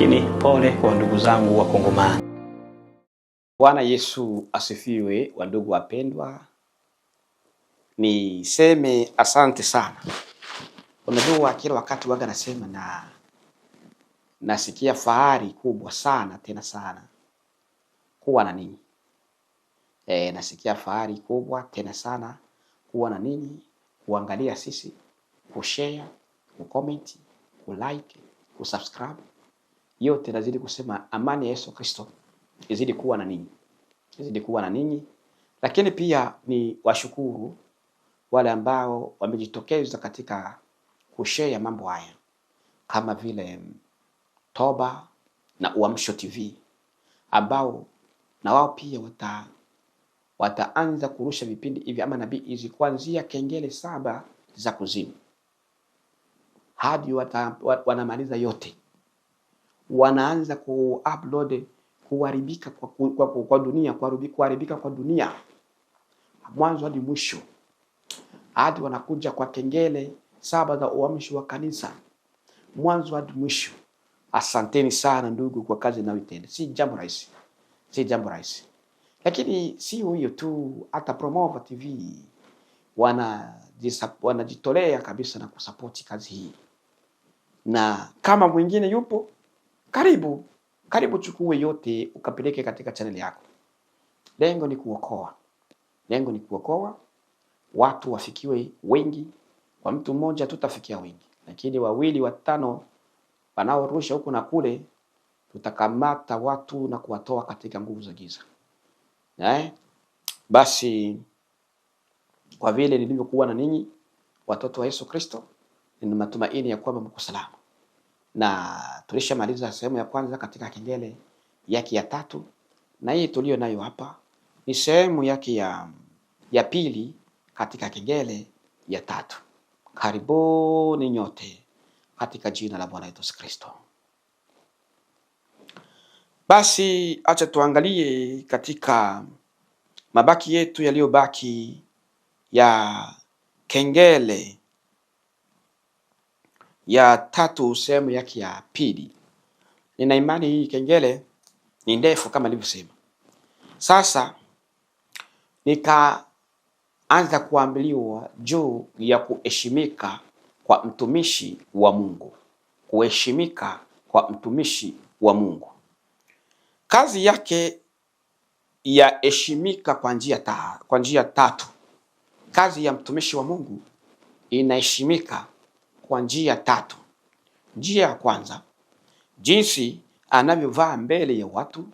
lakini pole kwa ndugu zangu wa Kongomani. Bwana Yesu asifiwe. Wa ndugu wapendwa, niseme asante sana. Unajua kila wakati waga nasema nasikia fahari kubwa sana tena sana kuwa na ninyi. Nasikia fahari kubwa tena sana kuwa na ninyi, kuangalia sisi, kushare, kucomment, kulike, kusubscribe. Yote nazidi kusema amani ya Yesu Kristo izidi kuwa na ninyi. Izidi kuwa na ninyi. Lakini pia ni washukuru wale ambao wamejitokeza katika kushare mambo haya, kama vile Toba na Uamsho TV, ambao na wao pia wataanza kurusha vipindi hivi ama nabii hizi kuanzia kengele 7 za kuzimu hadi wanamaliza yote. Wanaanza kuupload kuharibika kwa dunia, kuharibika kwa dunia mwanzo hadi mwisho, hadi wanakuja kwa kengele 7 za uamsho wa kanisa mwanzo hadi mwisho. Asanteni sana ndugu kwa kazi mnayoitenda. Si jambo rahisi. Si jambo rahisi. Lakini si huyo tu, hata Promova TV wanajitolea kabisa na kusupport kazi hii. Na kama mwingine yupo, karibu chukue yote ukapeleke katika channel yako. Lengo ni kuokoa. Lengo ni kuokoa watu wafikiwe wengi. Kwa mtu mmoja tutafikia wengi, lakini 2 watano wanaorusha huku na kule, tutakamata watu na kuwatoa katika nguvu za giza. Basi kwa vile nilivyokuwa na ninyi watoto wa Yesu Kristo, nina matumaini ya kwamba mko salama. Na tulishamaliza sehemu ya kwanza katika kengele yake ya 3, na hii tulio nayo hapa ni sehemu yake ya pili katika kengele ya 3. Karibuni nyote katika jina la Bwana Yesu Kristo. Basi acha tuangalie katika mabaki yetu yaliyobaki ya kengele ya 3 sehemu yake ya pili. Nina imani hii kengele ni ndefu kama nilivyosema. Sasa nikaanza kuambiliwa juu ya kuheshimika kwa mtumishi wa Mungu. Kuheshimika kwa mtumishi wa Mungu. Kazi yake ya heshimika kwa njia 3. Kazi ya mtumishi wa Mungu inaheshimika kwa njia 3. Njia ya kwanza, jinsi anavyovaa mbele ya watu.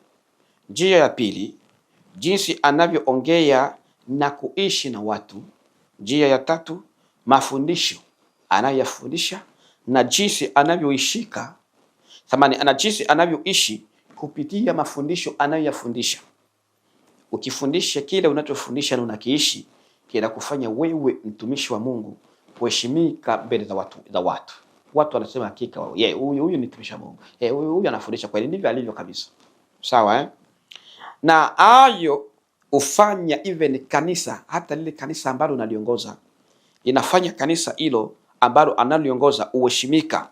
Njia ya pili, jinsi anavyoongea na kuishi na watu. Njia ya 3, mafundisho anayofundisha na jinsi anavyoishika na jinsi anavyoishi kupitia mafundisho anayoyafundisha. Ukifundisha kile unachofundisha na unakiishi, kila kufanya wewe mtumishi wa Mungu kuheshimika mbele za watu. Watu wanasema hakika huyu ni mtumishi wa Mungu. Huyu anafundisha kweli, ndivyo alivyo kabisa. Sawa Na hayo ufanya even kanisa, hata lile kanisa ambalo unaliongoza, inafanya kanisa hilo ambalo analiongoza uheshimika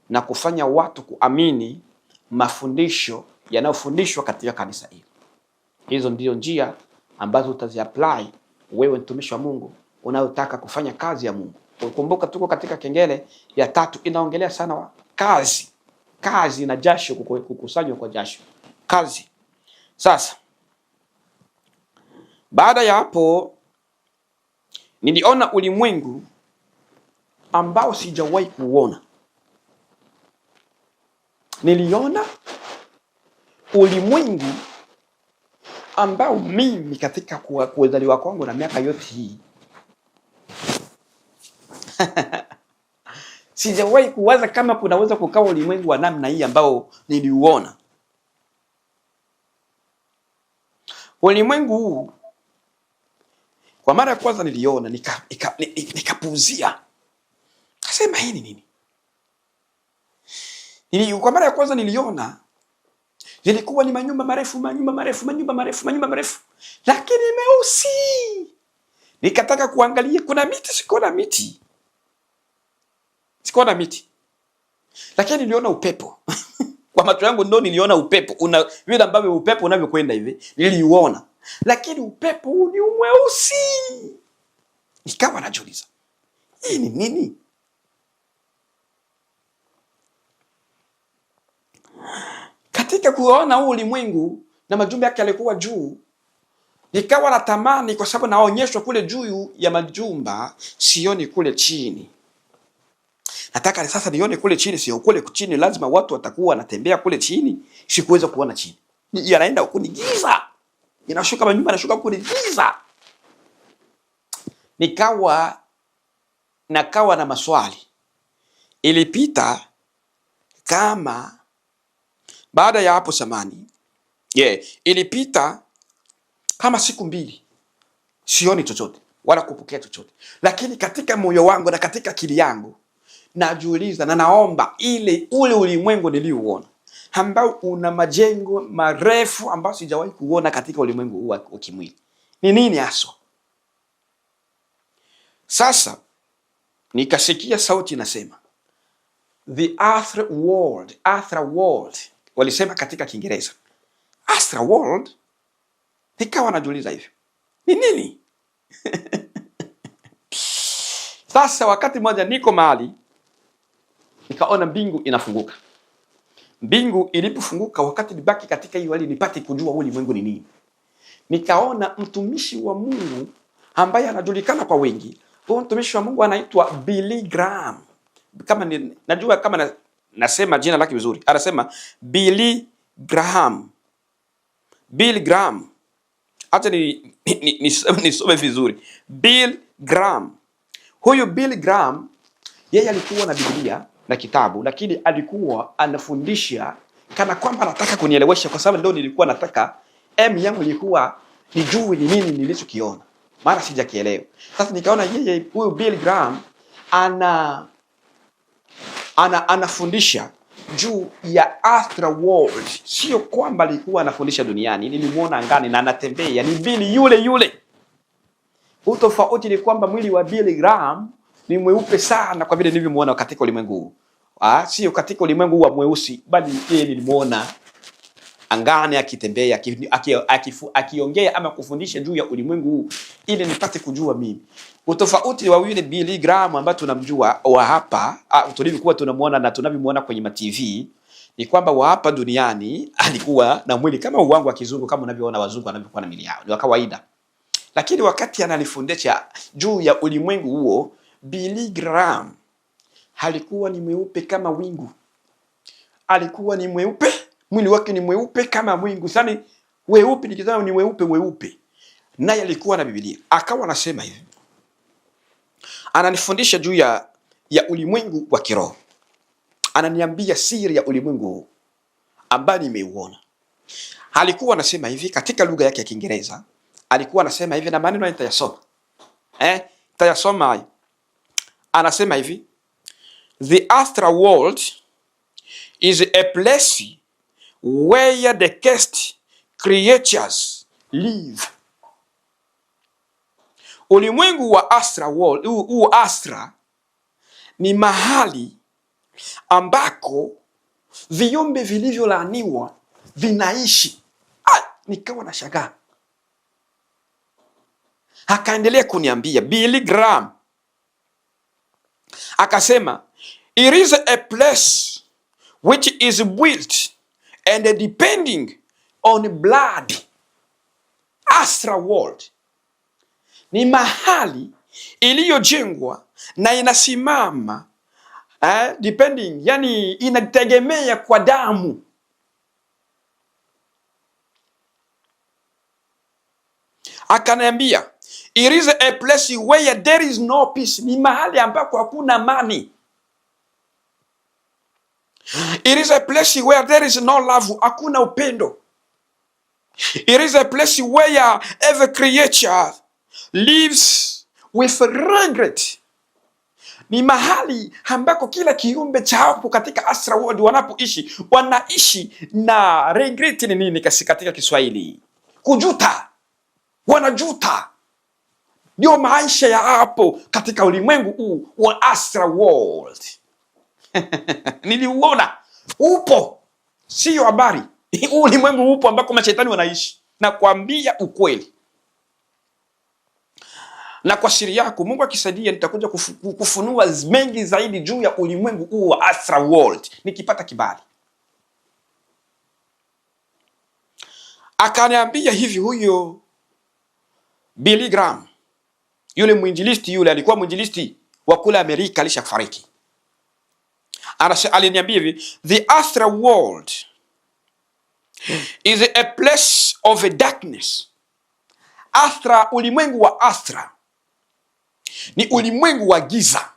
na kufanya watu kuamini mafundisho yanayofundishwa katika kanisa hilo. Hizo ndio njia ambazo utaziapply wewe mtumishi wa Mungu unayotaka kufanya kazi ya Mungu. Ukumbuka tuko katika kengele ya 3 inaongelea sana kazi na jasho, kukusanywa kwa jasho. Kazi. Sasa baada ya hapo niliona ulimwengu ambao sijawahi kuona. Niliona ulimwengu ambao mimi katika kuzaliwa kwangu na miaka yote hii sijawahi kuwaza kama kunaweza kukaa ulimwengu wa namna hii ambao niliuona. Ulimwengu huu kwa mara ya kwanza niliona, nikapuzia. Kasema hii ni nini? Kwa mara ya kwanza niliona zilikuwa ni manyumba marefu, lakini meusi. Nikataka kuangalia kuna miti, sikuona miti. Lakini niliona upepo. Kwa macho yangu ndo niliona upepo. Vile ambavyo upepo unavyokwenda hivi, niliuona. Lakini upepo huu ni mweusi. Nikawa najiuliza, hii ni nini? Katika kuona huu ulimwengu na majumba yake yalikuwa juu, nikawa natamani, kwa sababu naonyeshwa kule juu ya majumba, sioni kule chini. Nataka sasa nione kule chini, sio kule chini lazima watu watakuwa wanatembea kule chini, sikuweza kuona chini. Yanaenda huko ni giza. Inashuka manyumba, yanashuka huko ni giza. Nakawa na maswali. Ilipita kama baada ya hapo samani. Ilipita kama siku 2. Sioni chochote wala kupokea chochote. Lakini katika moyo wangu na katika akili yangu najiuliza na naomba ule ulimwengu niliouona ambao una majengo marefu ambayo sijawahi kuona katika ulimwengu huu wa kimwili, ni nini haswa? Sasa nikasikia sauti inasema the astral world. Walisema katika Kiingereza astral world. Nikawa najiuliza hivyo ni nini? Sasa wakati mmoja niko mahali nikaona mbingu inafunguka. Mbingu ilipofunguka, wakati nibaki katika hiyo hali nipate kujua ulimwengu ni nini, nikaona mtumishi wa Mungu ambaye anajulikana kwa wengi. Huyo mtumishi wa Mungu anaitwa Billy Graham. Najua kama nasema jina lake vizuri. Anasema Billy Graham. Billy Graham. Acha nisome vizuri. Bill Graham. Huyu Bill Graham yeye alikuwa na Biblia na kitabu, lakini alikuwa anafundisha kana kwamba anataka kunielewesha, kwa sababu ndio nilikuwa nataka yangu ilikuwa nijue ni nini nilichokiona, maana sijakielewa. Sasa nikaona yeye huyu Bill Graham anafundisha juu ya astral world. Sio kwamba alikuwa anafundisha duniani, nilimuona angani na anatembea, ni Bill yule. Utofauti ni kwamba mwili wa Bill Graham ni mweupe sana kwa vile nilivyomuona katika ulimwengu huu. Sio katika ulimwengu wa mweusi, bali yeye nilimuona angani akitembea, akiongea ama kufundisha juu ya ulimwengu huu ili nipate kujua mimi. Utofauti wa yule Billy Graham ambaye tunamjua wa hapa, tulivyokuwa tunamuona na tunavyomuona kwenye ma TV, ni kwamba wa hapa duniani alikuwa na mwili kama wangu wa kizungu, kama unavyoona wazungu wanavyokuwa na miili yao, ni wa kawaida. Lakini wakati analifundisha juu ya ulimwengu huo, Billy Graham alikuwa ni mweupe kama wingu. Alikuwa ni mweupe, mwili wake ni mweupe kama wingu. Sasa weupe, nikisema ni weupe. Naye alikuwa na Biblia. Akawa anasema hivi. Ananifundisha juu ya ulimwengu wa kiroho. Ananiambia siri ya ulimwengu huu ambao nimeuona. Alikuwa anasema hivi katika lugha yake ya Kiingereza. Alikuwa anasema hivi na maneno nitayasoma. Nitayasoma. Anasema hivi, the astral world is a place where the cursed creatures live. Ulimwengu wa astral world, astra ni mahali ambako viumbe vilivyolaaniwa vinaishi. Nikawa na shangaa. Akaendelea kuniambia Billy Graham, akasema it is a place which is built and depending on blood. Astral world ni mahali iliyojengwa na inasimama depending, yani inategemea kwa damu. Akaniambia it is a place where there is no peace. Ni mahali ambako hakuna amani. It is a place where there is no love. Hakuna upendo. It is a place where every creature lives with regret. Ni mahali ambako kila kiumbe cha hapo katika astral world wanapoishi, wanaishi na regret. Ni nini katika Kiswahili? Kujuta. Wanajuta. Ndio maisha ya hapo katika ulimwengu huu wa astral world. Niliuona upo Sio habari. Ulimwengu upo ambako mashetani wanaishi. Na kuambia ukweli. Na kwa siri yako, Mungu akisaidia, nitakuja kufunua mengi zaidi juu ya ulimwengu huu wa astral world nikipata kibali. Akaniambia hivi huyo Billy Graham, yule mwinjilisti, yule alikuwa mwinjilisti wa kule Amerika, alishafariki. Aliniambia hivi, the astral world is a place of a darkness. Astra, ulimwengu wa astra ni ulimwengu wa giza.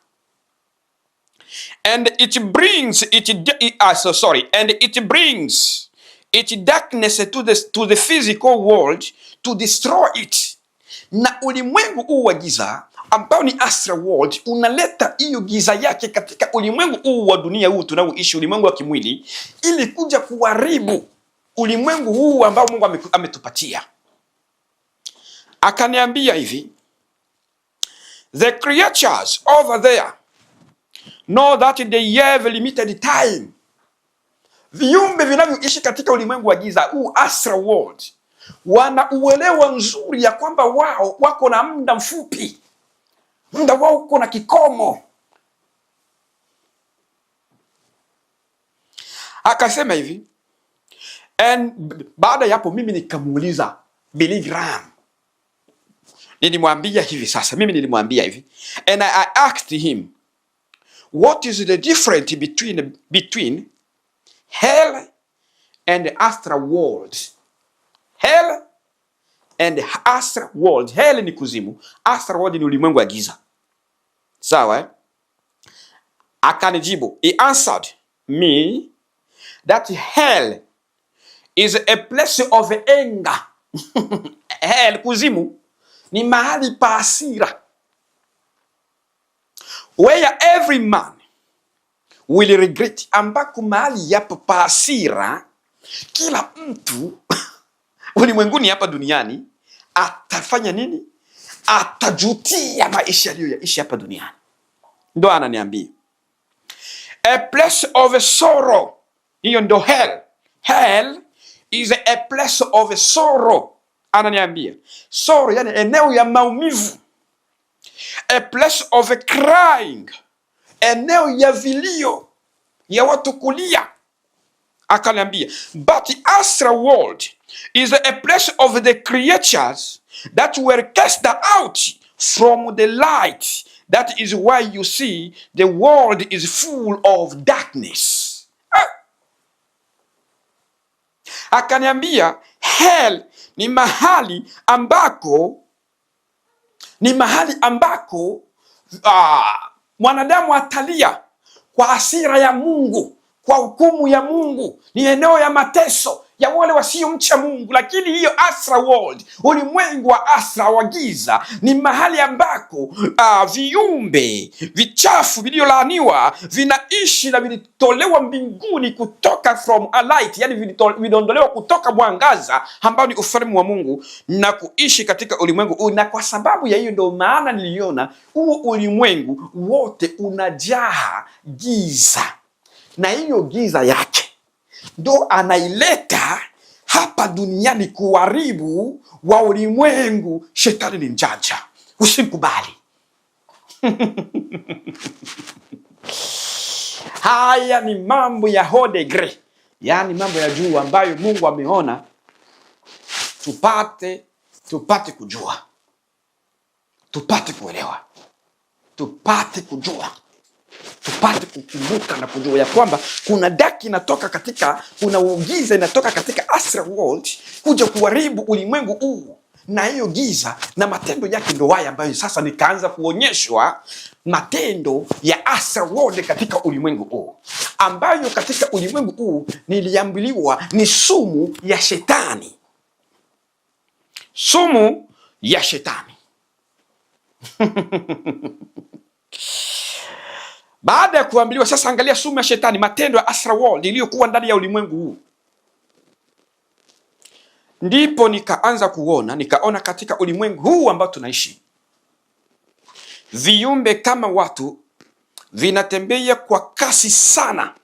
And it brings its darkness to the physical world to destroy it. Na ulimwengu huu wa giza ambao ni astral world unaleta hiyo giza yake katika ulimwengu huu wa dunia huu tunaoishi, ulimwengu wa kimwili, ili kuja kuharibu ulimwengu huu ambao Mungu ametupatia. Akaniambia hivi, the creatures over there know that they have limited time. Viumbe vinavyoishi katika ulimwengu wa giza huu astral world wana uelewa nzuri ya kwamba wao wako na muda mfupi, muda wao uko na kikomo. Akasema hivi, and baada ya hapo mimi nikamuuliza Billy Graham, nilimwambia hivi, and I asked him, what is the difference between hell and the astral world? Hell and the astral world. Hell ni kuzimu, astral world ni ulimwengu wa giza. Sawa eh? Akanijibu, he answered me that hell is a place of anger. Hell, kuzimu, ni mahali pa hasira, where every man will regret. Ambako mahali yapo pa hasira, kila mtu ulimwenguni hapa duniani atafanya nini? Atajutia maisha aliyoyaishi hapa duniani. Ndo ananiambia a place of sorrow. Hiyo ndo hell. Hell is a place of sorrow. Ananiambia sorrow, yani eneo ya maumivu. A place of crying, eneo ya vilio, ya watu kulia. Akaniambia, but the astral world is a place of the creatures that were cast out from the light. That is why you see the world is full of darkness. Akaniambia hell ni mahali ambako mwanadamu atalia kwa hasira ya Mungu, kwa hukumu ya Mungu. Ni eneo ya mateso ya wale wasiomcha Mungu. Lakini hiyo astral world, ulimwengu wa astra wa giza, ni mahali ambako viumbe vichafu viliolaaniwa vinaishi na vilitolewa mbinguni kutoka from a light, yani viliondolewa kutoka mwangaza ambao ni ufalme wa Mungu na kuishi katika ulimwengu huu. Na kwa sababu ya hiyo ndio maana niliona huu ulimwengu wote unajaa giza, na hiyo giza yake ndo anaileta hapa duniani kuharibu wa ulimwengu. Shetani ni mjanja, usikubali. Haya ni mambo ya haut degré, yani mambo ya juu ambayo Mungu ameona tupate kujua, tupate kuelewa, tupate kujua, tupate kukumbuka na kujua ya kwamba kuna daki inatoka katika, kuna ugiza inatoka katika astral world kuja kuharibu ulimwengu huu. Na hiyo giza na matendo yake ndo haya ambayo sasa nikaanza kuonyeshwa matendo ya astral world katika ulimwengu huu, ambayo katika ulimwengu huu niliambiliwa ni sumu ya shetani. Sumu ya shetani. Baada ya kuambiliwa sasa, angalia sumu ya shetani, matendo ya astral world iliyokuwa ndani ya ulimwengu huu, ndipo nikaona katika ulimwengu huu ambao tunaishi, viumbe kama watu vinatembea kwa kasi sana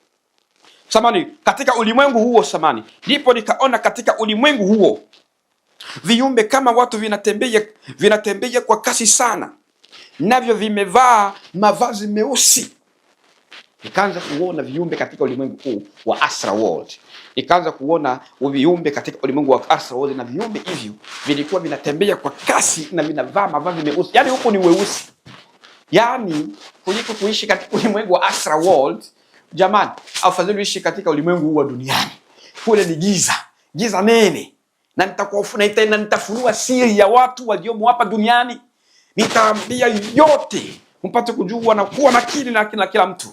katika ulimwengu huo ndipo nikaona katika ulimwengu huo viumbe kama watu vinatembea kwa kasi sana, navyo vimevaa mavazi meusi. Nikaanza kuona viumbe katika ulimwengu huu wa astral world. Nikaanza kuona viumbe katika ulimwengu wa astral world, na viumbe hivyo vilikuwa vinatembea kwa kasi na vinavaa mavazi meusi. Yaani huko ni weusi. Yaani kuliko kuishi katika ulimwengu wa astral world, jamani, afadhali uishi katika ulimwengu huu wa duniani. Kule ni giza nene. Na nitafunua siri ya watu waliomo hapa duniani. Nitaambia yote mpate kujua na kuwa makini na kila mtu.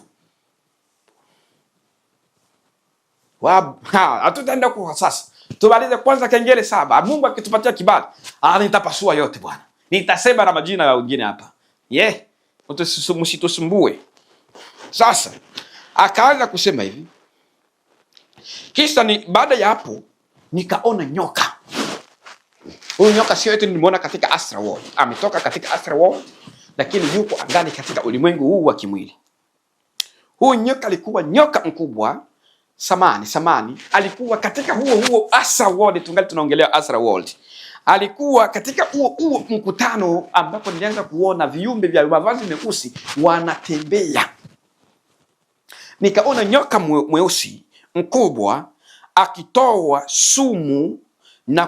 Hatutaenda kwa sasa. Tumalize kwanza kengele 7. Mungu akitupatia kibali, nitapasua yote bwana. Nitasema na majina ya wengine hapa. Msitusumbue. Sasa akaanza kusema hivi. Kisha baada ya hapo nikaona nyoka. Huyu nyoka sio eti nimeona katika astral world. Ametoka katika astral world, lakini yuko angani katika ulimwengu huu wa kimwili. Huyu nyoka alikuwa nyoka mkubwa. Samani alikuwa katika huo astral world. Tungali tunaongelea astral world. Alikuwa katika huo mkutano ambapo nilianza kuona viumbe vya mavazi meusi wanatembea. Nikaona nyoka mweusi mkubwa akitoa sumu na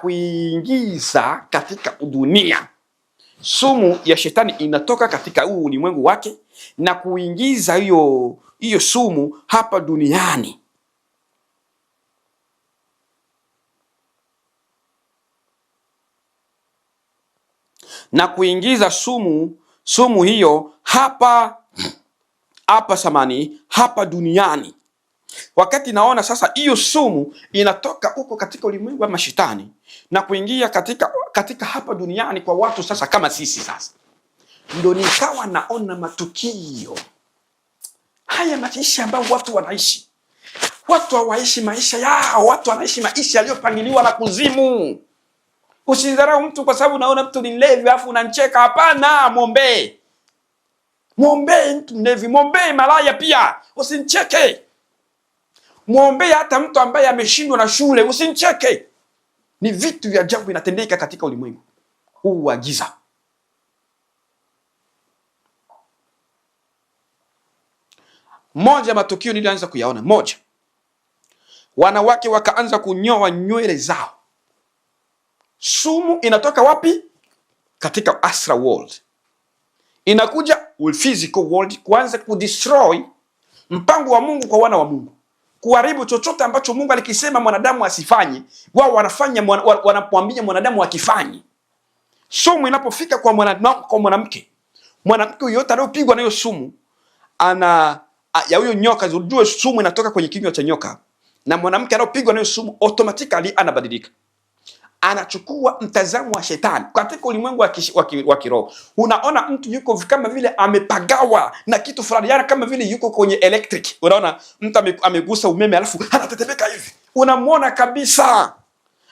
kuingiza katika dunia. Sumu ya shetani inatoka katika huu ulimwengu wake na kuingiza hiyo sumu hapa duniani. Na kuingiza sumu hiyo hapa duniani. Wakati naona sasa hiyo sumu inatoka huko katika ulimwengu wa mashetani na kuingia katika hapa duniani kwa watu sasa kama sisi sasa. Ndio nikawa naona matukio haya, maisha ambayo watu wanaishi. Watu hawaishi maisha yao, watu wanaishi maisha yaliyopangiliwa na kuzimu. Usidharau mtu kwa sababu naona mtu ni mlevi afu unancheka. Hapana, muombe mtu mlevi, muombe malaya pia, usincheke. Muombe hata mtu ambaye ameshindwa na shule, usincheke. Ni vitu vya ajabu vinatendeka katika ulimwengu huu wa giza. Moja matukio nilianza kuyaona. Moja, wanawake wakaanza kunyoa nywele zao. Sumu inatoka wapi? Katika astral world. Inakuja physical world kuanza kudestroy mpango wa Mungu kwa wana wa Mungu. Kuharibu chochote ambacho Mungu alikisema mwanadamu asifanye, wao wanafanya, wanamwambia mwanadamu akifanye. Sumu inapofika kwa mwanamke yote anayopigwa na hiyo sumu, ya huyo nyoka, ujue sumu inatoka kwenye kinywa cha nyoka. Na mwanamke anayopigwa na hiyo sumu automatically anabadilika. Anachukua mtazamo wa shetani katika ulimwengu wa kiroho. Unaona mtu yuko kama vile amepagawa na kitu fulani, yani kama vile yuko kwenye electric. Unaona mtu amegusa umeme alafu anatetemeka hivi. Unamwona kabisa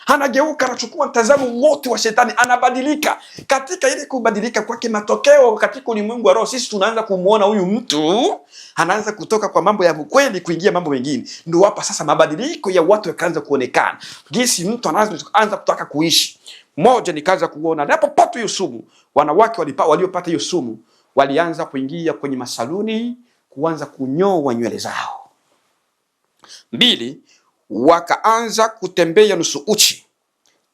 anageuka, anachukua mtazamo wote wa shetani, anabadilika. Katika ile kubadilika kwake, matokeo katika ulimwengu wa roho, sisi tunaanza kumuona huyu mtu anaanza kutoka kwa mambo ya kweli kuingia mambo mengine. Ndio hapa sasa mabadiliko ya watu yakaanza kuonekana. Gisi mtu anaanza kutaka kuishi. Moja, nikaanza kuona napopata hiyo sumu, wanawake waliopata hiyo sumu walianza kuingia kwenye masaluni kuanza kunyoa nywele zao. 2, wakaanza kutembea nusu uchi.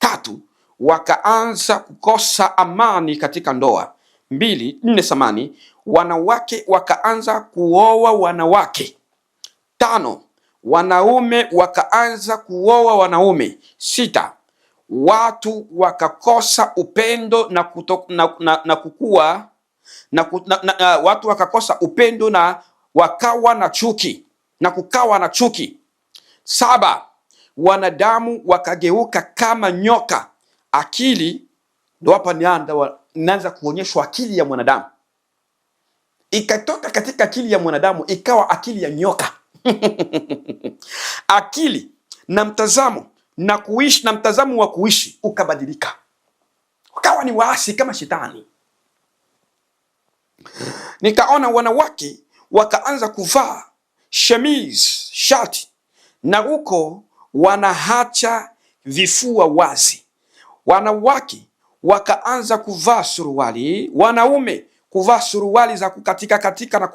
3, wakaanza kukosa amani katika ndoa. 4, wanawake wakaanza kuoa wanawake. 5, wanaume wakaanza kuoa wanaume. 6, watu wakakosa upendo watu wakakosa upendo na wakawa na chuki na kukawa na chuki. 7, wanadamu wakageuka kama nyoka. Akili, ndio hapa naanza kuonyeshwa akili ya mwanadamu ikatoka katika akili ya mwanadamu ikawa akili ya nyoka. Akili na mtazamo na kuishi na mtazamo wa kuishi ukabadilika, ukawa ni waasi kama shetani. Nikaona wanawake wakaanza kuvaa chemise, shati, na huko wanahacha vifua wazi. Wanawake wakaanza kuvaa suruali, wanaume kuvaa suruali za kukatika katika na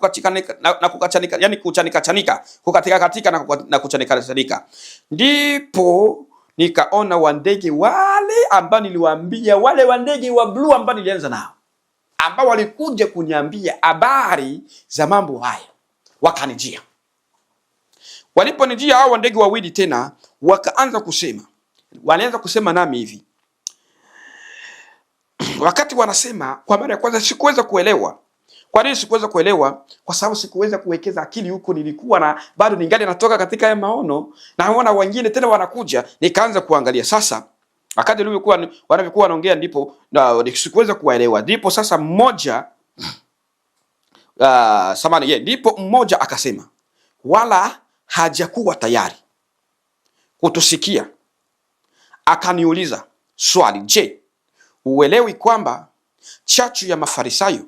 kukachanika, yani kuchanika chanika, kukatika katika na kuchanika chanika. Ndipo nikaona wandege wale ambao niliwaambia, wale wandege wa blue ambao nilianza nao, ambao walikuja kuniambia habari za mambo haya, wakanijia. Waliponijia hao ndege wawili tena, walianza kusema nami hivi. Wakati wanasema, kwa mara ya kwanza sikuweza kuelewa. Kwa nini sikuweza kuelewa? Kwa sababu sikuweza kuwekeza akili huko, nilikuwa na bado ningali natoka katika ya maono, na naona wengine tena wanakuja, nikaanza kuangalia. Sasa wakati walivyokuwa wanaongea, ndipo sikuweza kuelewa. Ndipo sasa mmoja ndipo mmoja akasema, wala hajakuwa tayari kutusikia. Akaniuliza swali, je, uelewi kwamba chachu ya Mafarisayo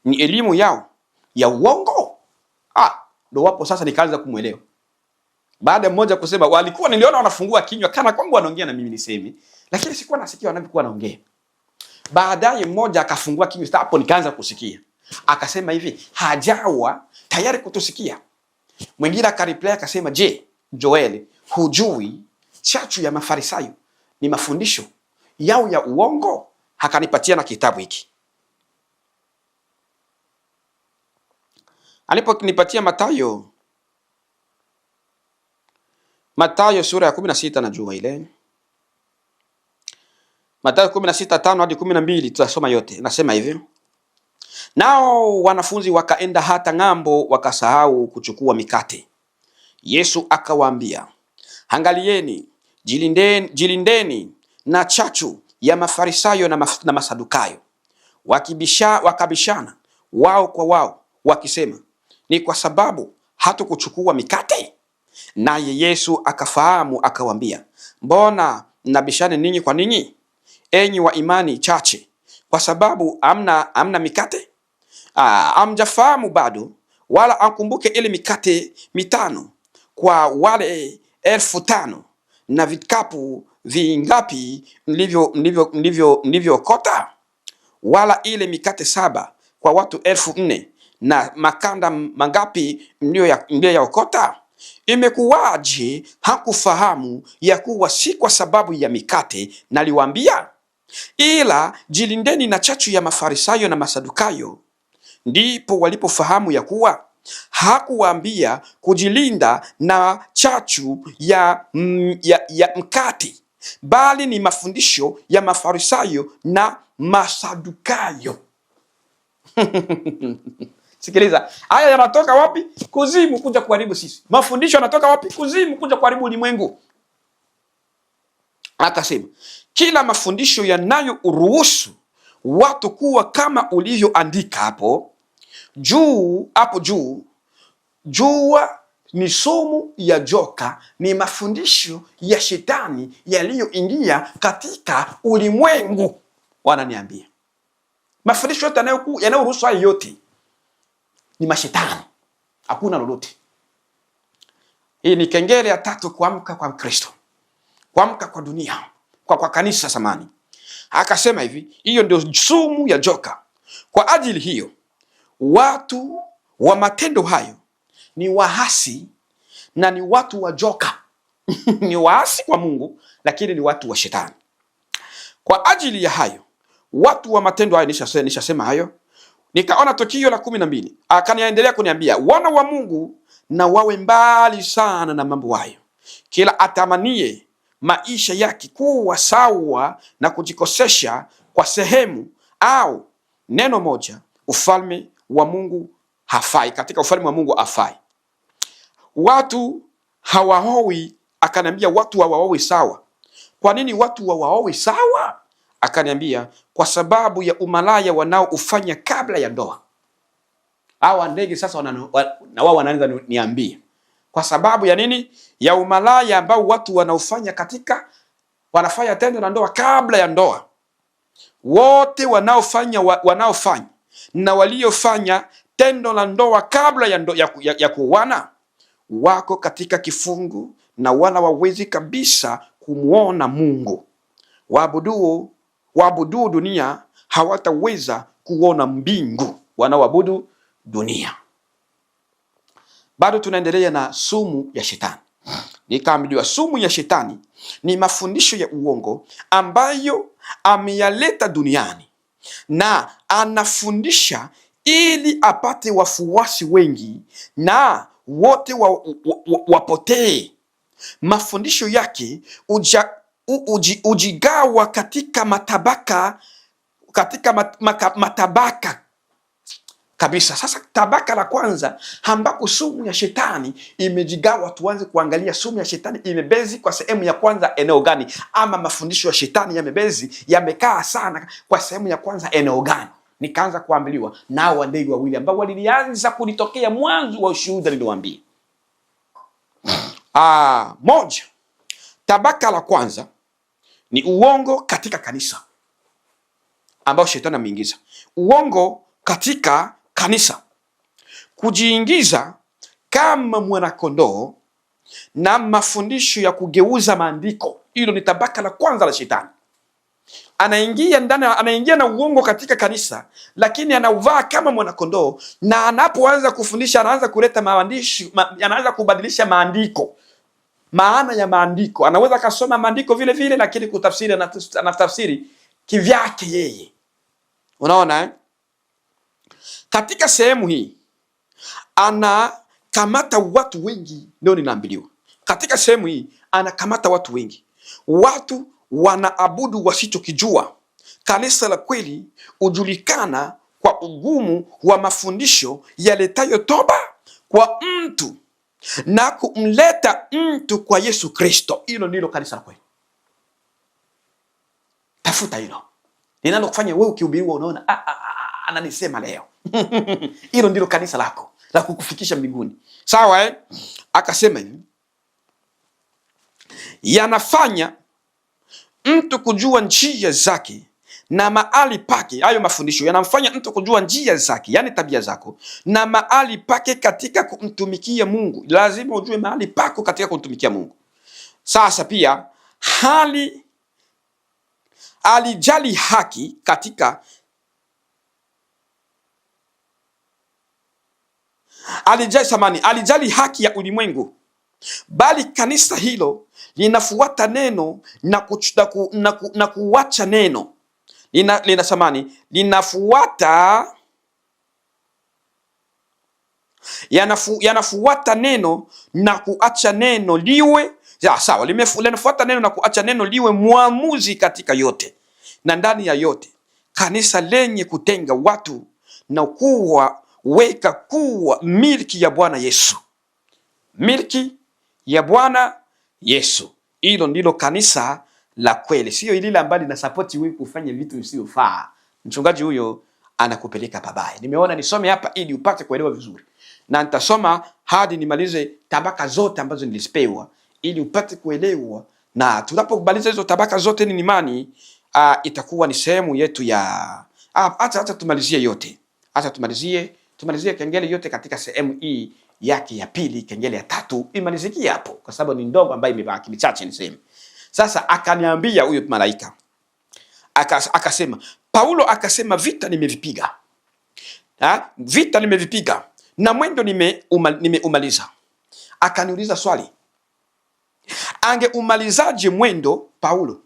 ni elimu yao ya uongo? Ndio wapo sasa nikaanza kumuelewa. Baada mmoja kusema, walikuwa niliona wanafungua kinywa kana kwangu wanaongea na mimi nisemi, lakini sikuwa nasikia wanavyokuwa wanaongea. Baadaye mmoja akafungua kinywa, hapo nikaanza kusikia. Akasema hivi, hajawa tayari kutusikia. Mwingine akareply akasema, je, Joel, hujui chachu ya Mafarisayo ni mafundisho yao ya uongo? Akanipatia na kitabu hiki. Aliponipatia Mathayo sura ya 16, najua ile Mathayo 16:5 hadi 12, tutasoma yote. Nasema hivi, nao wanafunzi wakaenda hata ng'ambo, wakasahau kuchukua mikate. Yesu akawaambia, angalieni, jilindeni na chachu ya Mafarisayo na Masadukayo. Wakabishana wao kwa wao, wakisema, ni kwa sababu hatukuchukua mikate? Naye Yesu akafahamu, akawaambia, mbona mnabishana ninyi kwa ninyi, enyi wa imani chache, kwa sababu amna mikate? Amjafahamu bado, wala akumbuke ile mikate 5 kwa wale 5,000 na vikapu vingapi nilivyookota? Wala ile mikate 7 kwa watu 4,000 na makanda mangapi mliyoyaokota? Imekuwaje hakufahamu ya kuwa si kwa sababu ya mikate naliwaambia? Ila jilindeni na chachu ya Mafarisayo na Masadukayo. Ndipo walipofahamu ya kuwa hakuwaambia kujilinda na chachu ya mkate, bali ni mafundisho ya Mafarisayo na Masadukayo. Sikiliza, haya yanatoka wapi? Kuzimu kuja kuharibu sisi. Mafundisho yanatoka wapi? Kuzimu kuja kuharibu ulimwengu. Akasema, kila mafundisho yanayoruhusu watu kuwa kama ulivyoandika hapo juu, jua ni sumu ya joka, ni mafundisho ya shetani yaliyoingia katika ulimwengu. Wananiambia mafundisho yote yanayoruhusu hayo yote ni mashetani, hakuna lolote. Hii ni kengele ya 3 kuamka kwa Kristo, kuamka kwa dunia, kwa kanisa samani. Akasema hivi, hiyo ndio sumu ya joka. Kwa ajili hiyo watu wa matendo hayo ni wahasi na ni watu wa joka. Ni waasi kwa Mungu, lakini ni watu wa shetani. Kwa ajili ya hayo watu wa matendo hayo, nishasema hayo. Nikaona tukio la 12, akaniendelea kuniambia, wana wa Mungu na wawe mbali sana na mambo hayo. Kila atamanie maisha yake kuwa sawa na kujikosesha kwa sehemu au neno moja, ufalme wa Mungu hafai. Katika ufalme wa Mungu hafai. Watu hawaowi, akaniambia watu hawaowi sawa. Kwa nini watu hawaowi sawa? Akaniambia kwa sababu ya umalaya wanaoufanya kabla ya ndoa. Hawa ndege sasa na wao wanaanza niambie. Kwa sababu ya nini? Ya umalaya ambao watu wanaofanya wanafanya tendo la ndoa kabla ya ndoa. Wote wanaofanya na waliofanya tendo la ndoa kabla ya kuoana wako katika kifungu na wala wawezi kabisa kumwona Mungu. Waabudu dunia hawataweza kuona mbingu. Wanaoabudu dunia. Bado tunaendelea na sumu ya shetani. Nikaambiwa sumu ya shetani ni mafundisho ya uongo ambayo ameyaleta duniani na anafundisha ili apate wafuasi wengi na wote wapotee. Mafundisho yake ujigawa katika matabaka kabisa. Sasa tabaka la kwanza ambako sumu ya shetani imejigawa, tuanze kuangalia sumu ya shetani imebezi kwa sehemu ya kwanza eneo gani, ama mafundisho ya shetani yamekaa sana kwa sehemu ya kwanza eneo gani. Nikaanza kuambiliwa nao ndege wawili ambao walianza kunitokea mwanzo wa ushuhuda niliwaambia. Moja, tabaka la kwanza ni uongo katika kanisa ambao shetani ameingiza. Uongo katika kanisa, kujiingiza kama mwanakondoo na mafundisho ya kugeuza maandiko. Hilo ni tabaka la kwanza la shetani. Anaingia na uongo katika kanisa, lakini anauvaa kama mwanakondoo, na anapoanza kufundisha anaanza kuleta maandishi, anaanza kubadilisha maandiko, maana ya maandiko. Anaweza kasoma maandiko vile vile, lakini kutafsiri anatafsiri kivyake yeye. Unaona Katika sehemu hii anakamata watu wengi. Ndio ninaambiliwa katika sehemu hii anakamata watu wengi. Watu wanaabudu wasichokijua. Kanisa la kweli hujulikana kwa ugumu wa mafundisho yaletayo toba kwa mtu na kumleta mtu kwa Yesu Kristo. Hilo ndilo kanisa la kweli. Tafuta hilo linalokufanya wewe ukihubiriwa unaona ananisema leo. Hilo ndilo kanisa lako la kukufikisha mbinguni. Sawa Akasema yanafanya mtu kujua njia zake na mahali pake. Hayo mafundisho yanamfanya mtu kujua njia zake, yani tabia zako, na mahali pake katika kumtumikia Mungu. Lazima ujue mahali pako katika kumtumikia Mungu. Sasa pia alijali haki katika alijali haki ya ulimwengu, bali kanisa hilo linafuata neno na kuacha neno. Yanafuata neno na kuacha neno liwe sawa. Linafuata neno na kuacha neno liwe muamuzi katika yote na ndani ya yote. Kanisa lenye kutenga watu na kuwaweka kuwa milki ya Bwana Yesu. Milki ya Bwana Yesu. Hilo ndilo kanisa la kweli, sio ile ambalo linasapoti wewe kufanya vitu visivyofaa. Mchungaji huyo anakupeleka pabaya. Nimeona nisome hapa ili upate kuelewa vizuri, na nitasoma hadi nimalize tabaka zote ambazo nilizipewa ili upate kuelewa, na tunapokubaliza hizo tabaka zote ni imani, itakuwa ni sehemu yetu ya acha tumalizie yote. Acha tumalizie kengele yote katika sehemu hii yake ya pili. Kengele ya tatu imalizikia hapo kwa sababu ni ndogo ambayo imebaki michache niseme. Sasa akaniambia huyo malaika, akasema Paulo, akasema vita nimevipiga. Vita nimevipiga na mwendo nimeumaliza. Akaniuliza swali, angeumalizaje mwendo Paulo?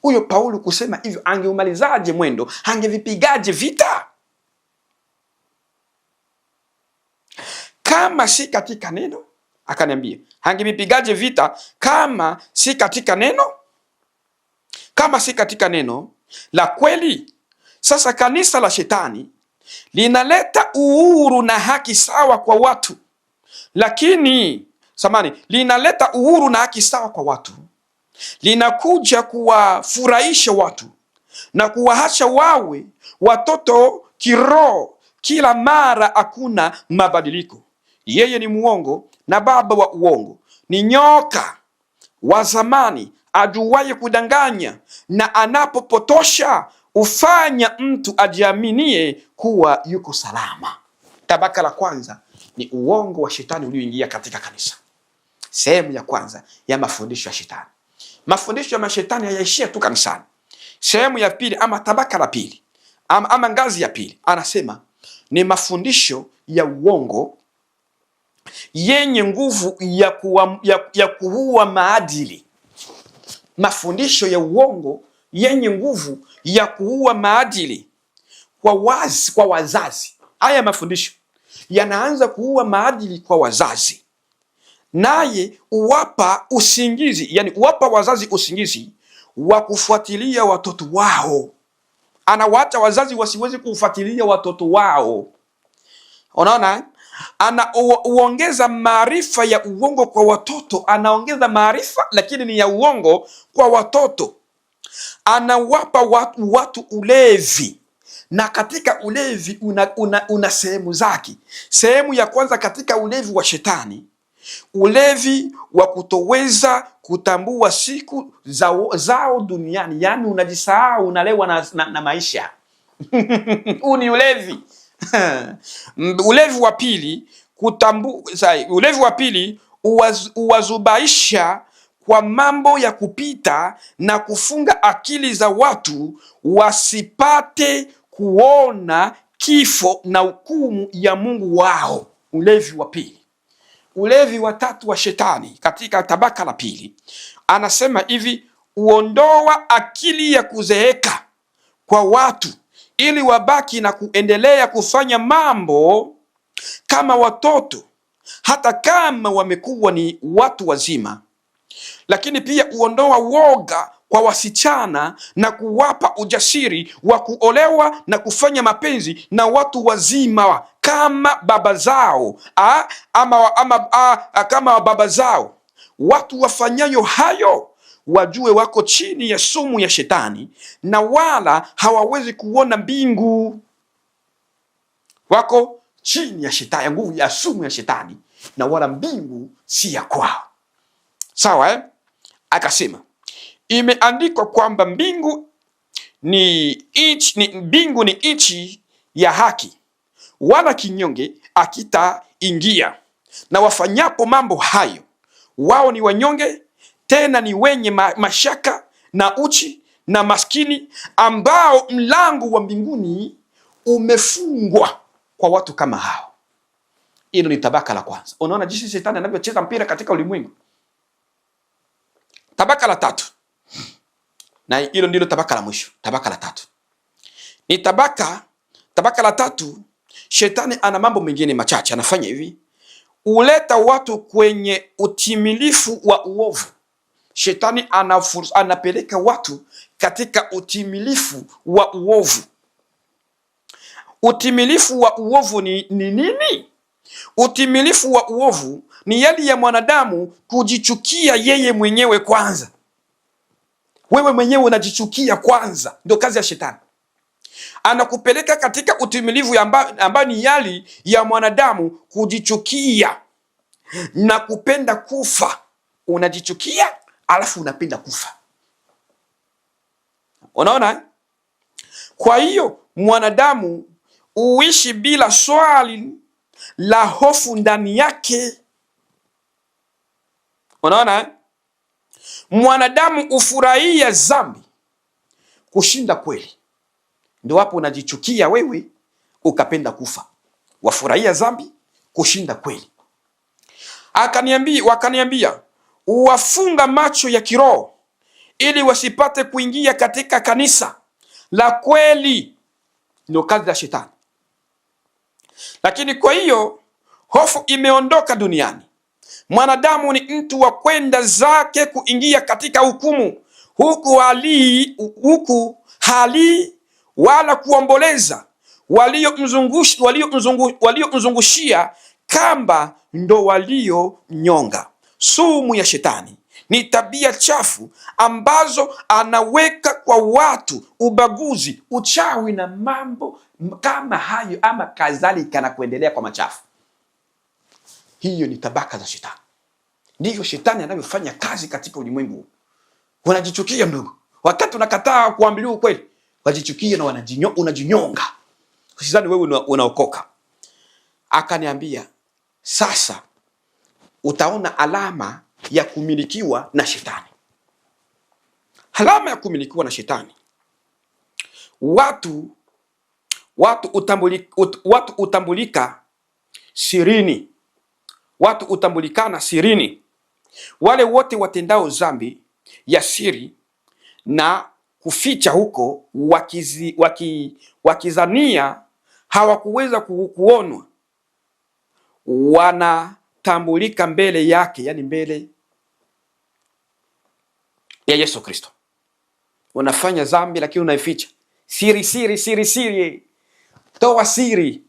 Huyo Paulo kusema hivyo, angeumalizaje mwendo? Angevipigaje vita kama si katika neno? Akaniambia, angevipigaje vita kama si katika neno? Kama si katika neno la kweli. Sasa kanisa la shetani linaleta uhuru na haki sawa kwa watu, lakini linaleta uhuru na haki sawa kwa watu, linakuja kuwafurahisha watu na kuwaacha wawe watoto kiroho. Kila mara hakuna mabadiliko. Yeye ni muongo na baba wa uongo, ni nyoka wa zamani ajuwaye kudanganya, na anapopotosha ufanya mtu ajiaminie kuwa yuko salama. Tabaka la kwanza ni uongo wa shetani ulioingia katika kanisa. Sehemu ya kwanza ya mafundisho ya shetani. Mafundisho ya mashetani hayaishia tu kanisani. Sehemu ya pili ama tabaka la pili ama ngazi ya pili, anasema ni mafundisho ya uongo yenye nguvu ya kuua maadili. Mafundisho ya uongo yenye nguvu ya kuua maadili kwa wazazi. Haya mafundisho yanaanza kuua maadili kwa wazazi, naye uwapa usingizi, yani uwapa wazazi usingizi wa kufuatilia watoto wao. Anawaacha wazazi wasiwezi kufuatilia watoto wao. Unaona, uongeza maarifa ya uongo kwa watoto. Anaongeza maarifa lakini ni ya uongo kwa watoto. Anawapa watu ulevi, na katika ulevi una sehemu zake. Sehemu ya kwanza katika ulevi wa shetani, ulevi wa kutoweza kutambua siku zao duniani, yani unajisahau, unalewa na maisha. Huu ni ulevi. Ulevi wa pili, ulevi wa pili uwazubaisha kwa mambo ya kupita na kufunga akili za watu wasipate kuona kifo na hukumu ya Mungu wao. Ulevi wa pili. Ulevi wa tatu wa shetani katika tabaka la pili, anasema hivi: uondoa akili ya kuzeeka kwa watu ili wabaki na kuendelea kufanya mambo kama watoto hata kama wamekuwa ni watu wazima. Lakini pia uondoa woga kwa wasichana na kuwapa ujasiri wa kuolewa na kufanya mapenzi na watu wazima kama baba zao kama baba zao. Watu wafanyayo hayo wajue wako chini ya sumu ya shetani na wala hawawezi kuona mbingu. Wako chini ya shetani, nguvu ya sumu ya shetani, na wala mbingu si ya kwao. Sawa, Akasema imeandikwa kwamba mbingu ni nchi ya haki, wala kinyonge akitaingia. Na wafanyapo mambo hayo wao ni wanyonge, tena ni wenye mashaka na uchi na maskini, ambao mlango wa mbinguni umefungwa kwa watu kama hao. Hilo ni tabaka la kwanza. Unaona jinsi shetani anavyocheza mpira katika ulimwengu. Tabaka la tatu, na hilo ndilo tabaka la mwisho. Tabaka la tatu ni tabaka la tatu. Shetani ana mambo mengine machache anafanya hivi: uleta watu kwenye utimilifu wa uovu. Shetani anapeleka watu katika utimilifu wa uovu. Utimilifu wa uovu ni nini? Utimilifu wa uovu ni yale ya mwanadamu kujichukia yeye mwenyewe kwanza. Wewe mwenyewe unajichukia kwanza, ndio kazi ya shetani. Anakupeleka katika utimilifu ambayo ni yale ya mwanadamu kujichukia na kupenda kufa. Unajichukia alafu unapenda kufa. Unaona? Kwa hiyo mwanadamu uishi bila swali la hofu ndani yake. Unaona? Mwanadamu ufurahia dhambi kushinda kweli. Ndio hapo unajichukia wewe ukapenda kufa. Wafurahia dhambi kushinda kweli. Wakaniambia uwafunga macho ya kiroho ili wasipate kuingia katika kanisa la kweli. Ndio kazi ya shetani. Lakini kwa hiyo hofu imeondoka duniani. Mwanadamu ni mtu wa kwenda zake kuingia katika hukumu, huku hali wala kuomboleza. Waliomzungushia kamba ndo walionyonga. Sumu ya shetani ni tabia chafu ambazo anaweka kwa watu: ubaguzi, uchawi na mambo kama hayo ama kadhalika, na kuendelea kwa machafu. Hiyo ni tabaka za shetani. Ndivyo shetani anavyofanya kazi katika ulimwengu. Unajichukia ndugu, wakati unakataa kuambiwa ukweli. wajichukie na unajinyonga. Usidhani wewe unaokoka. Akaniambia, sasa utaona alama ya kumilikiwa na shetani. Alama ya kumilikiwa na shetani. Watu utambulika sirini. Watu utambulikana sirini. Wale wote watendao dhambi ya siri na kuficha huko, wakizania hawakuweza kuonwa, wanatambulika mbele yake, yani mbele ya Yesu Kristo. Unafanya dhambi lakini unaificha. Siri. Toa siri.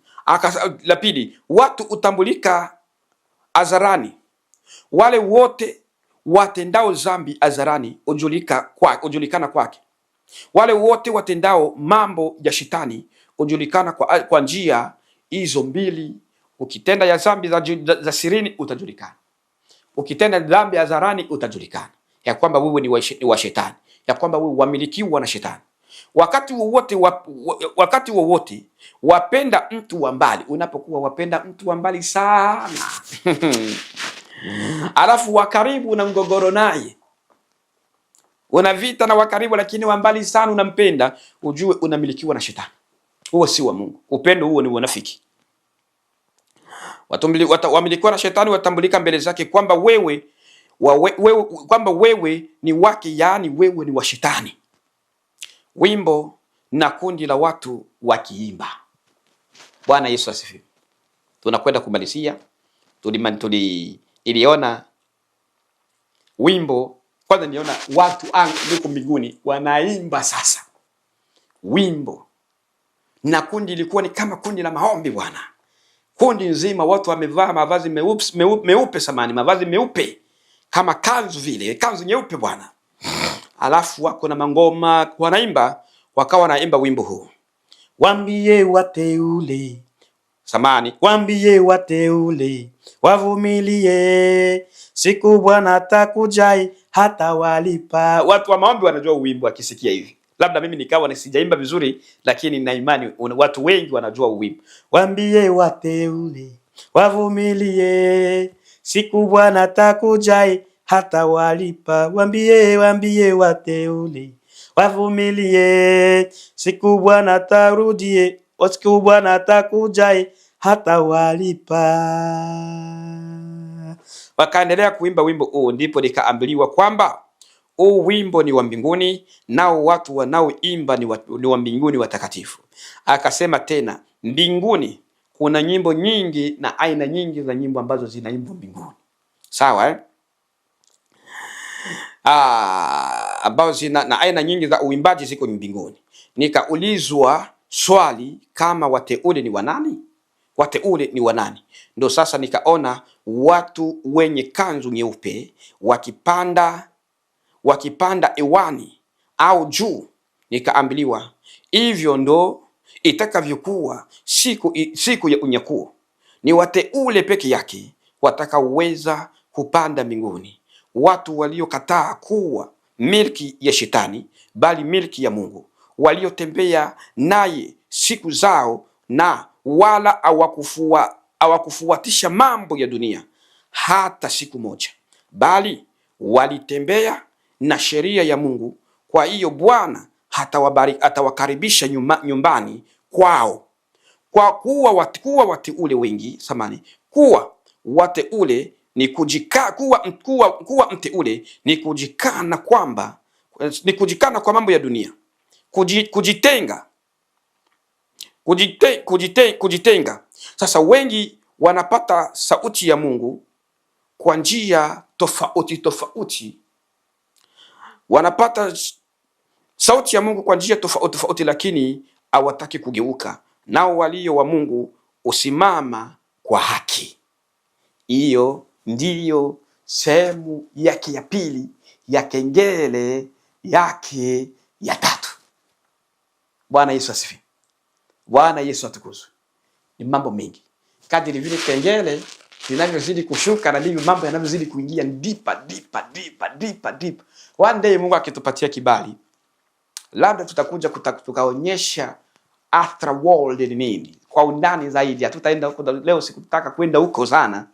La pili, watu utambulika hadharani. Wale wote watendao dhambi hadharani hujulikana kwake. Wale wote watendao mambo ya shetani hujulikana kwa njia hizo mbili. Ukitenda ya dhambi za sirini utajulikana. Ukitenda dhambi hadharani utajulikana ya kwamba wewe ni wa shetani, ya kwamba wewe wamilikiwa na shetani. Wakati wowote wapenda mtu wa mbali. Unapokuwa wapenda mtu wa mbali sana alafu wa karibu una mgogoro naye, una vita na wa karibu, lakini wa mbali sana unampenda, ujue unamilikiwa na shetani. Huo si wa Mungu. Upendo huo ni unafiki. Wamilikiwa na shetani watambulika mbele zake kwamba wewe ni wake, yaani wewe ni wa shetani. Wimbo na kundi la watu wakiimba. Bwana Yesu asifiwe. Tunakwenda kumalizia. Niliona wimbo kwanza, niliona watu huko mbinguni wanaimba sasa wimbo, na kundi ilikuwa ni kama kundi la maombi Bwana. Kundi nzima watu wamevaa mavazi mavazi meupe kama kanzu vile, kanzu nyeupe Bwana. Alafu wako na mangoma wanaimba, wakawa wanaimba wimbo huu. Waambie wateule, waambie wateule wavumilie, siku Bwana atakuja hata walipa. Watu wa maombi wanajua wimbo, akisikia hivi. Labda mimi nikawa nisijaimba vizuri, lakini na imani watu wengi wanajua wimbo. Waambie wateule wavumilie, siku Bwana atakuja hata walipa. Waambie wateule wavumilie, siku Bwana atarudie, siku Bwana atakuja hata walipa. Wakaendelea kuimba wimbo huu, ndipo nikaambiliwa kwamba huu wimbo ni wa mbinguni, nao watu wanaoimba ni wa mbinguni watakatifu. Akasema tena, mbinguni kuna nyimbo nyingi na aina nyingi za nyimbo ambazo zinaimbwa mbinguni. Sawa ambao na aina nyingi za uimbaji ziko mbinguni. Nikaulizwa swali, kama wateule ni wanani? Wateule ni wanani? Ndio sasa nikaona watu wenye kanzu nyeupe wakipanda ewani au juu. Nikaambiliwa hivyo ndo itakavyokuwa siku ya unyakuo. Ni wateule peke yake watakaoweza kupanda mbinguni, watu waliokataa kuwa milki ya shetani bali milki ya Mungu, waliotembea naye siku zao na wala hawakufuatisha mambo ya dunia hata siku moja, bali walitembea na sheria ya Mungu. Kwa hiyo Bwana atawakaribisha nyumbani kwao. Kwa kuwa wateule wengi kuwa wateule ni kuwa mteule ni kujikana kwa mambo ya dunia, kujitenga. Sasa wengi wanapata sauti ya Mungu kwa njia tofauti. Wanapata sauti ya Mungu kwa njia tofauti, lakini hawataki kugeuka. Nao walio wa Mungu usimama kwa haki. Hiyo ndiyo sehemu yake ya pili ya kengele yake ya tatu. Bwana Yesu asifiwe. Bwana Yesu atukuzwe. Ni mambo mengi. Kadiri vile kengele linavyozidi kushuka na ndivyo mambo yanavyozidi kuingia deeper. One day Mungu akitupatia kibali, Labda tutakuja tukaonyesha after world ni nini kwa undani zaidi. Hatutaenda huko leo, sikutaka kwenda huko sana,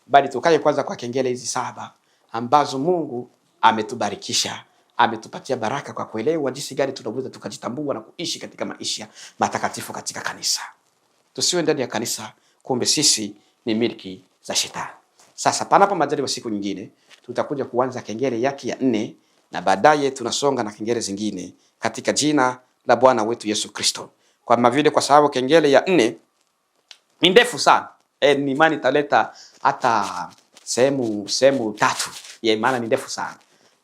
bali tukaje kwanza kwa kengele hizi 7 ambazo Mungu ametubarikisha, ametupatia baraka kwa kuelewa jinsi gani tunaweza tukajitambua na kuishi katika maisha matakatifu katika kanisa. Tusiwe ndani ya kanisa kumbe sisi ni milki za shetani. Sasa panapo majaliwa siku nyingine tutakuja kuanza kengele yake ya 4 na baadaye tunasonga na kengele zingine katika jina la Bwana wetu Yesu Kristo. Kwa sababu kengele ya 4 ni ndefu sana. Ni imani italeta hata sehemu 3 ya imani, ni ndefu sana.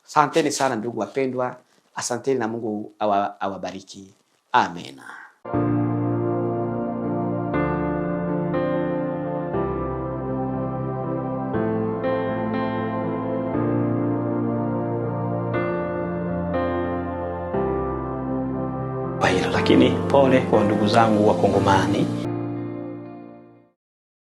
Asanteni sana ndugu wapendwa. Asanteni na Mungu awabariki. Amen. Lakini pole kwa ndugu zangu wa Kongomani.